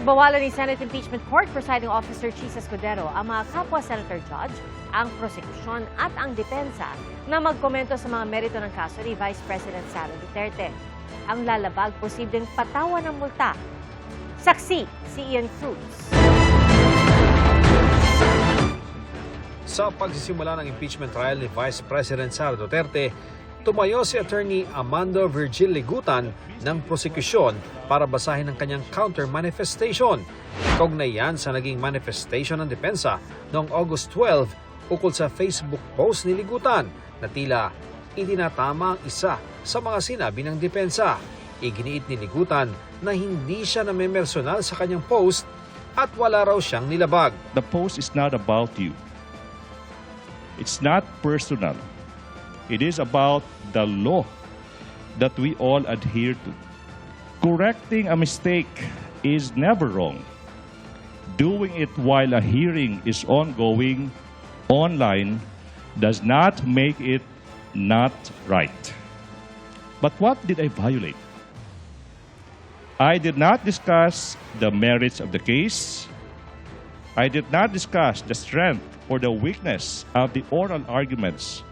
Pinagbawalan ni Senate Impeachment Court Presiding Officer Chis Escudero ang mga kapwa Senator Judge, ang prosekusyon at ang depensa na magkomento sa mga merito ng kaso ni Vice President Sara Duterte. Ang lalabag posibleng patawan ng multa. Saksi si Ian Cruz. Sa pagsisimula ng impeachment trial ni Vice President Sara Duterte, tumayo si Attorney Amando Virgil Ligutan ng prosekusyon para basahin ang kanyang counter-manifestation. Kaugnay yan sa naging manifestation ng depensa noong August 12 ukol sa Facebook post ni Ligutan na tila itinatama ang isa sa mga sinabi ng depensa. Iginiit ni Ligutan na hindi siya namemersonal sa kanyang post at wala raw siyang nilabag. The post is not about you. It's not personal. It is about the law that we all adhere to. Correcting a mistake is never wrong. Doing it while a hearing is ongoing online does not make it not right. But what did I violate? I did not discuss the merits of the case. I did not discuss the strength or the weakness of the oral arguments.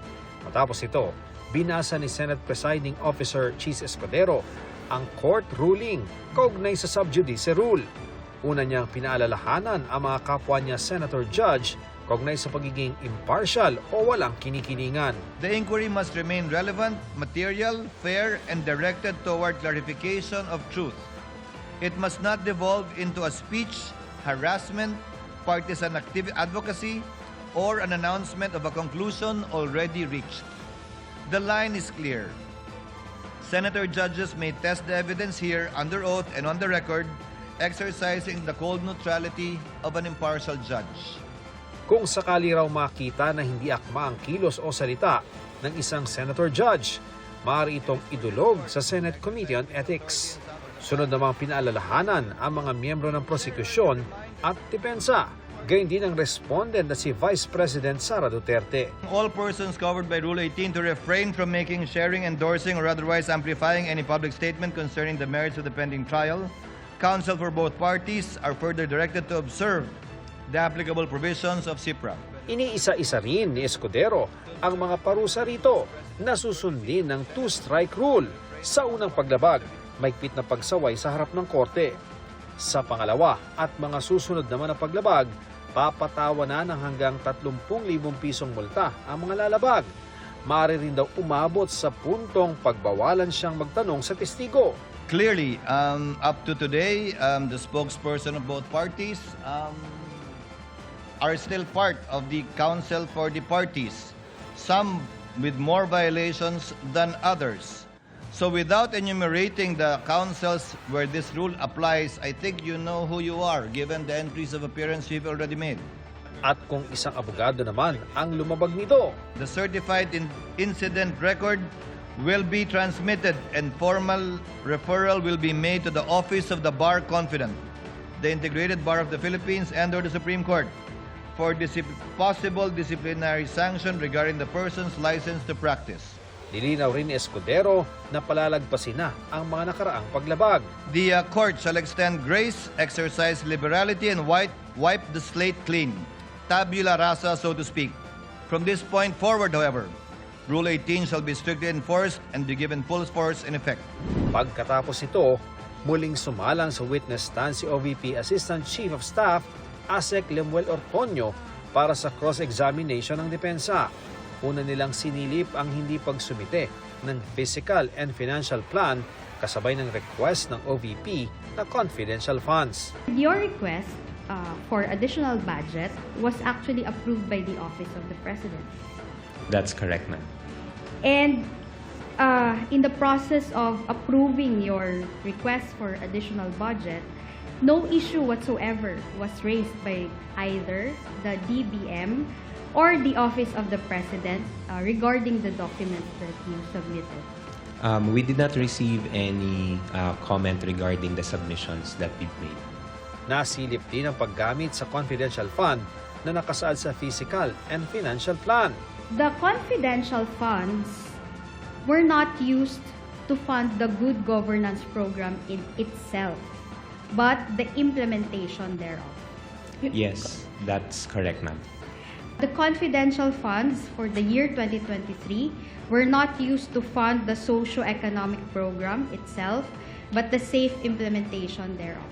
Matapos ito, binasa ni Senate Presiding Officer Chis Escudero ang court ruling kaugnay sa sub judice rule. Una niyang pinaalalahanan ang mga kapwa niya Senator Judge kaugnay sa pagiging impartial o walang kinikilingan. The inquiry must remain relevant, material, fair, and directed toward clarification of truth. It must not devolve into a speech, harassment, partisan advocacy, or an announcement of a conclusion already reached. The line is clear. Senator judges may test the evidence here under oath and on the record, exercising the cold neutrality of an impartial judge. Kung sakali raw makita na hindi akma ang kilos o salita ng isang Senator Judge, maaari itong idulog sa Senate Committee on Ethics. Sunod namang pinaalalahanan ang mga miyembro ng prosekusyon at depensa. Gayon din ang respondent na si Vice President Sara Duterte. All persons covered by Rule 18 to refrain from making, sharing, endorsing, or otherwise amplifying any public statement concerning the merits of the pending trial. Counsel for both parties are further directed to observe the applicable provisions of CIPRA. Iniisa-isa rin ni Escudero ang mga parusa rito na susundin ng two-strike rule. Sa unang paglabag, maigpit na pagsaway sa harap ng korte. Sa pangalawa at mga susunod naman na paglabag, papatawanan ng hanggang 30,000 pisong multa ang mga lalabag. Maaari rin daw umabot sa puntong pagbawalan siyang magtanong sa testigo. Clearly, up to today, the spokesperson of both parties are still part of the counsel for the parties, some with more violations than others. So without enumerating the counsels where this rule applies, I think you know who you are, given the entries of appearance you've already made. At kung isang abogado naman ang lumabag nito, The certified incident record will be transmitted and formal referral will be made to the Office of the Bar Confidant, the Integrated Bar of the Philippines, and or the Supreme Court for possible disciplinary sanction regarding the person's license to practice. nilinaw rin ni Escudero na palalagpasin na ang mga nakaraang paglabag. The court shall extend grace, exercise liberality, and wipe the slate clean. Tabula rasa, so to speak. From this point forward, however, Rule 18 shall be strictly enforced and be given full force and effect. Pagkatapos ito, muling sumalang sa witness stand si OVP Assistant Chief of Staff Asec Lemuel Ortonio para sa cross-examination ng depensa. Una nilang sinilip ang hindi pagsumite ng physical and financial plan kasabay ng request ng OVP na confidential funds. Your request for additional budget was actually approved by the Office of the President. That's correct, ma'am. And in the process of approving your request for additional budget, no issue whatsoever was raised by either the DBM or the Office of the President regarding the documents that you submitted. We did not receive any comment regarding the submissions that we've made. Nasilip din ang paggamit sa confidential fund na nakasaad sa physical and financial plan. The confidential funds were not used to fund the good governance program in itself. but the implementation thereof. Yes, that's correct, ma'am. The confidential funds for the year 2023 were not used to fund the socio-economic program itself, but the safe implementation thereof.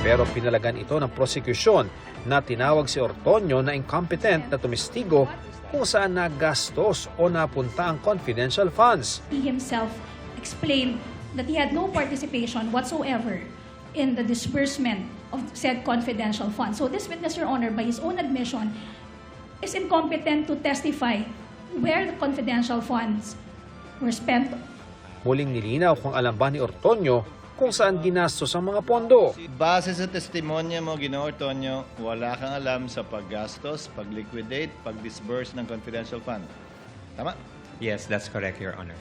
Pero pinalagan ito ng prosecution na tinawag si Ortonio na incompetent na tumestigo kung saan nagastos o napunta ang confidential funds. He himself explained that he had no participation whatsoever in the disbursement of said confidential funds. So this witness, Your Honor, by his own admission, is incompetent to testify where the confidential funds were spent. Muling nilinaw kung alam ba ni Ortonio kung saan ginastos ang mga pondo. Base sa testimonya mo, Ginoong Ortonio, wala kang alam sa paggastos, pag-liquidate, pag-disburse ng confidential fund. Tama? Yes, that's correct, Your Honor.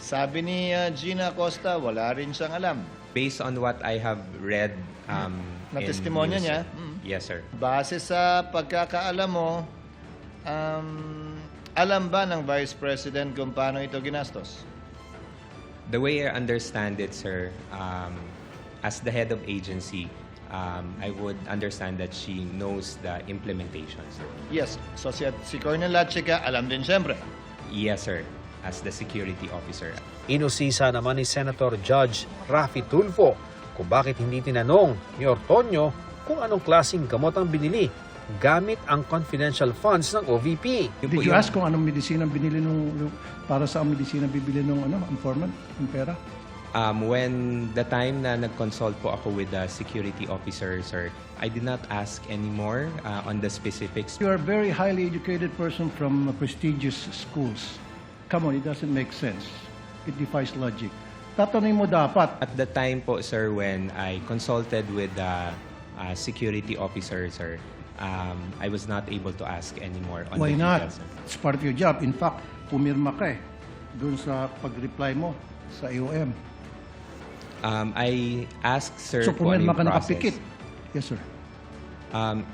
Sabi ni Gina Acosta, wala rin siyang alam. Based on what I have read Na in testimonya news, niya? sir. Yes, sir. Base sa pagkakaalam mo, alam ba ng Vice President kung paano ito ginastos? The way I understand it, sir, as the head of agency, I would understand that she knows the implementation, sir. Yes. So si Colonel Lachica, alam din siyempre. Yes, sir, as the security officer. Inusisa naman ni Senator Judge Raffy Tulfo kung bakit hindi tinanong ni Ortonio kung anong klaseng gamot ang binili gamit ang confidential funds ng OVP. Yun po Did you yung- ask kung anong medisina binili para sa medisina bibili nung informant, ng pera? When the time na nag-consult po ako with the security officer, sir, I did not ask anymore on the specifics. You are a very highly educated person from prestigious schools. Come on, it doesn't make sense. It defies logic. Tatanungin mo dapat. At the time po, sir, when I consulted with the security officer, sir, I was not able to ask anymore on Why the not? details, sir. It's part of your job. In fact, pumirma ka doon sa pag-reply mo sa IOM. I asked, sir, So kung ano pumirma yung ka process. nakapikit. Yes, sir.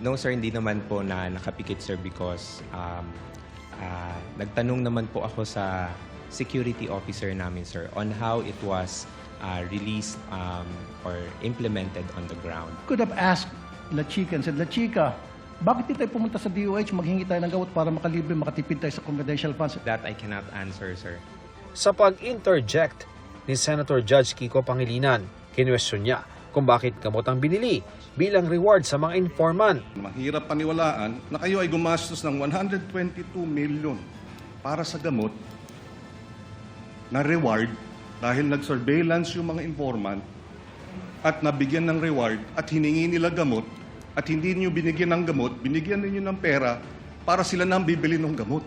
No, sir, hindi naman po na nakapikit, sir, because nagtanong naman po ako sa security officer namin, sir, on how it was released or implemented on the ground. Could have asked La Chica and said, La Chica, bakit di tayo pumunta sa DOH, maghingi tayo ng gamot para makalibre, makatipid tayo sa confidential funds? That I cannot answer, sir. Sa pag-interject ni Senator Judge Kiko Pangilinan, kinwestiyon niya kung bakit gamot ang binili bilang reward sa mga informant. Mahirap paniwalaan na kayo ay gumastos ng 122 million para sa gamot na reward dahil nag-surveillance yung mga informant at nabigyan ng reward at hiningi nila gamot at hindi niyo binigyan ng gamot, binigyan niyo ng pera para sila nang bibili ng gamot.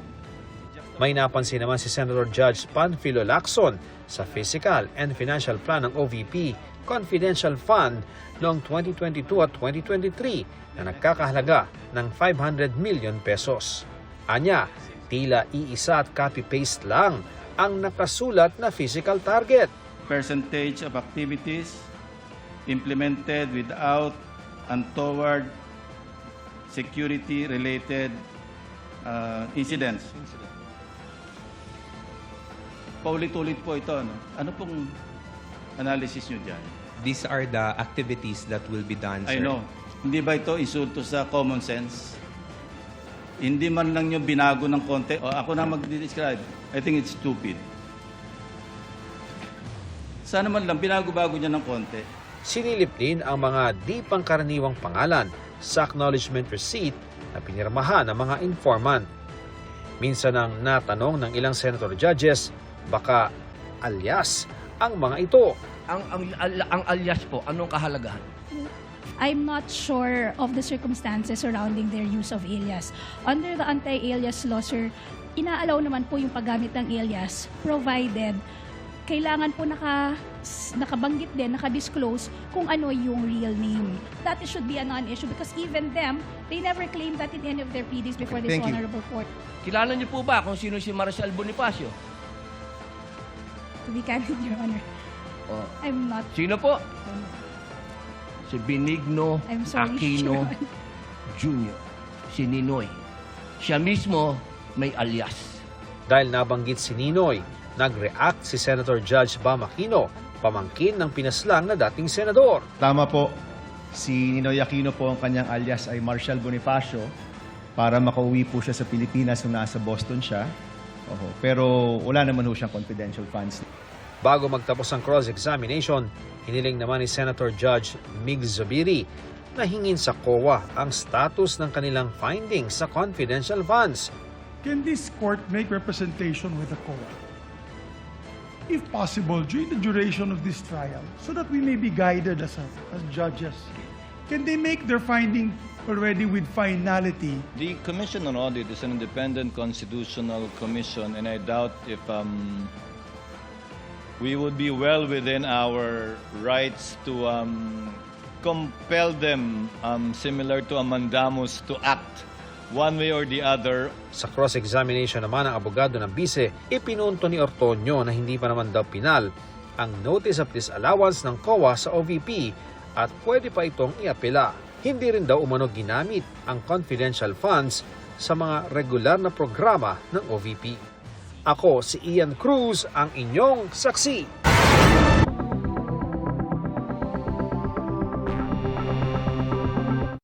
May napansin naman si Senator Judge Panfilo Lacson sa Physical and Financial Plan ng OVP Confidential Fund noong 2022 at 2023 na nagkakahalaga ng 500 million pesos. Anya, tila iisa at copy-paste lang ang nakasulat na physical target. Percentage of activities implemented without untoward security-related incidents. Paulit-ulit po ito. Ano pong analysis nyo dyan? These are the activities that will be done, sir. I know. Hindi ba ito insulto sa common sense? Hindi man lang nyo binago ng konti. O ako na mag-describe. I think it's stupid. Sana man lang binago-bago niya ng konti. Sinilip din ang mga di pangkaraniwang pangalan sa acknowledgement receipt na pinirmahan ng mga informant. Minsan ang natanong ng ilang senator judges, baka alias ang mga ito. Ang alias po, anong kahalagahan? I'm not sure of the circumstances surrounding their use of alias. Under the anti-alias law, sir, inaalaw naman po yung paggamit ng alias provided kailangan po nakabanggit din, nakadisclose kung ano yung real name. That should be a non-issue because even them, they never claimed that in any of their pleadings before this honorable court. Kilala niyo po ba kung sino si Marcial Bonifacio? To be candid, Your Honor, Oh. I'm not. Sino po? Si Benigno I'm sorry, Aquino Your Honor. Jr. Si Ninoy. Siya mismo may alias. Dahil nabanggit si Ninoy, nag-react si Senator Judge Bam Aquino pamangkin ng pinaslang na dating senador. Tama po, si Ninoy Aquino po ang kanyang alias ay Marshall Bonifacio para makauwi po siya sa Pilipinas nung nasa Boston siya. Pero wala naman ho siyang confidential funds. Bago magtapos ang cross-examination, hiniling naman ni Senator Judge Mig Zubiri na hingin sa COA ang status ng kanilang findings sa confidential funds. Can this court make representation with the COA? If possible, during the duration of this trial, so that we may be guided as judges. Can they make their finding already with finality? The Commission on Audit is an independent constitutional commission, and I doubt if we would be well within our rights to compel them, similar to a mandamus, to act one way or the other. Sa cross-examination naman ng abogado ng bise, ipinunto ni Ortonio na hindi pa naman daw pinal ang notice of disallowance ng COA sa OVP at pwede pa itong iapela. Hindi rin daw umano ginamit ang confidential funds sa mga regular na programa ng OVP. Ako si Ian Cruz, ang inyong saksi.